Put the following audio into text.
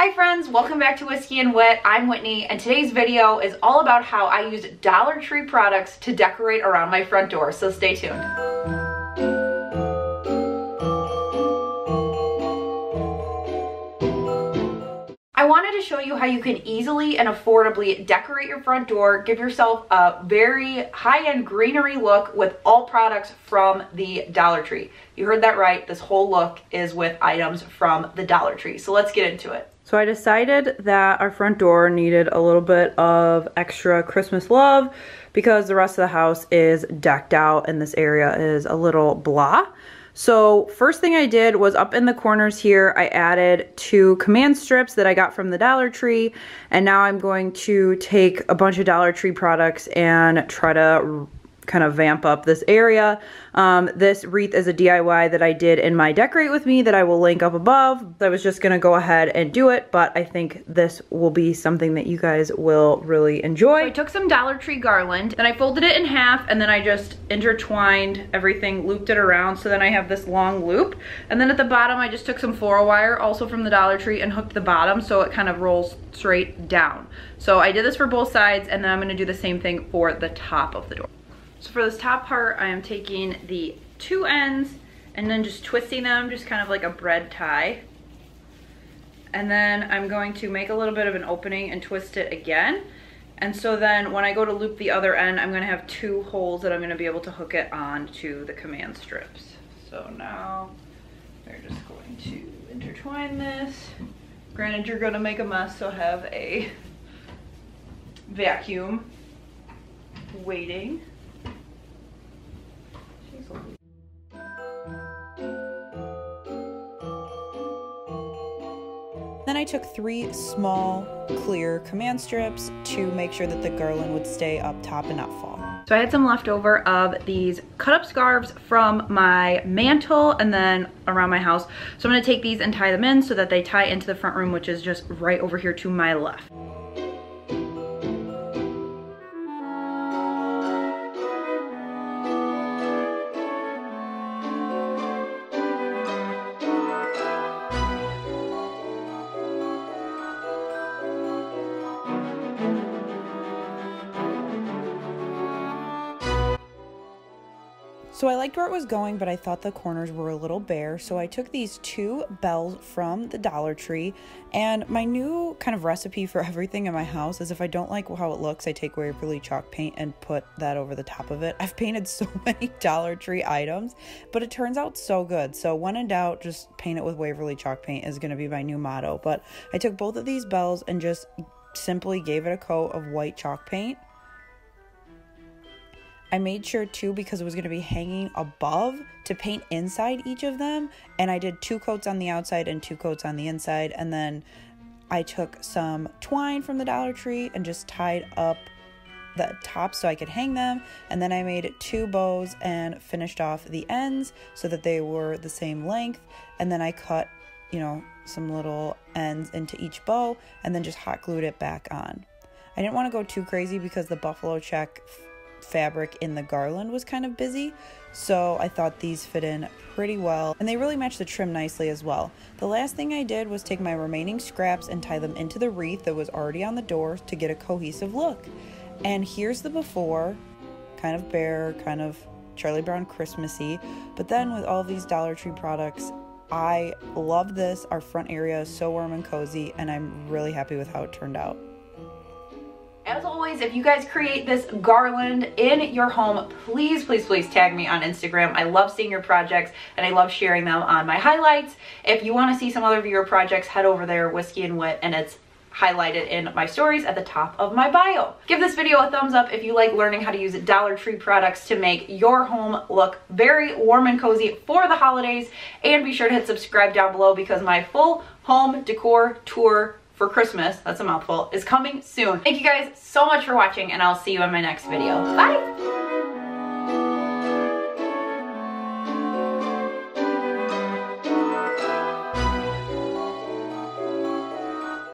Hi friends, welcome back to Whiskey and Wit. I'm Whitney, and today's video is all about how I use Dollar Tree products to decorate around my front door, so stay tuned. I wanted to show you how you can easily and affordably decorate your front door, give yourself a very high-end greenery look with all products from the Dollar Tree. You heard that right, this whole look is with items from the Dollar Tree. So let's get into it. So I decided that our front door needed a little bit of extra Christmas love because the rest of the house is decked out and this area is a little blah. So first thing I did was up in the corners here, I added 2 command strips that I got from the Dollar Tree. And now I'm going to take a bunch of Dollar Tree products and try to kind of vamp up this area. This wreath is a DIY that I did in my Decorate With Me that I will link up above. I was just gonna go ahead and do it, but I think this will be something that you guys will really enjoy. So I took some Dollar Tree garland, then I folded it in half, and then I just intertwined everything, looped it around, so then I have this long loop. And then at the bottom, I just took some floral wire, also from the Dollar Tree, and hooked the bottom so it kind of rolls straight down. So I did this for both sides, and then I'm gonna do the same thing for the top of the door. So for this top part, I am taking the 2 ends and then just twisting them, just kind of like a bread tie. And then I'm going to make a little bit of an opening and twist it again. And so then when I go to loop the other end, I'm gonna have 2 holes that I'm gonna be able to hook it on to the command strips. So now we're just going to intertwine this. Granted, you're gonna make a mess, so have a vacuum waiting. Then I took 3 small clear command strips to make sure that the garland would stay up top and not fall. So I had some leftover of these cut up scarves from my mantle and then around my house. So I'm gonna take these and tie them in so that they tie into the front room, which is just right over here to my left. So I liked where it was going, but I thought the corners were a little bare. So I took these 2 bells from the Dollar Tree, and my new kind of recipe for everything in my house is if I don't like how it looks, I take Waverly chalk paint and put that over the top of it. I've painted so many Dollar Tree items, but it turns out so good. So when in doubt, just paint it with Waverly chalk paint is going to be my new motto. But I took both of these bells and just simply gave it a coat of white chalk paint. I made sure too, because it was going to be hanging above, to paint inside each of them, and I did 2 coats on the outside and 2 coats on the inside. And then I took some twine from the Dollar Tree and just tied up the top so I could hang them, and then I made 2 bows and finished off the ends so that they were the same length. And then I cut, you know, some little ends into each bow and then just hot glued it back on. I didn't want to go too crazy because the buffalo check fabric in the garland was kind of busy, so I thought these fit in pretty well, and they really match the trim nicely as well. The last thing I did was take my remaining scraps and tie them into the wreath that was already on the door to get a cohesive look. And here's the before, kind of bare, kind of Charlie Brown Christmassy, but then with all these Dollar Tree products, I love this. Our front area is so warm and cozy, and I'm really happy with how it turned out. As always, if you guys create this garland in your home, please, please, please tag me on Instagram. I love seeing your projects and I love sharing them on my highlights. If you want to see some other of your projects, head over there, Whiskey and Wit, and it's highlighted in my stories at the top of my bio. Give this video a thumbs up if you like learning how to use Dollar Tree products to make your home look very warm and cozy for the holidays. And be sure to hit subscribe down below because my full home decor tour for Christmas, that's a mouthful, is coming soon. Thank you guys so much for watching, and I'll see you in my next video. Bye!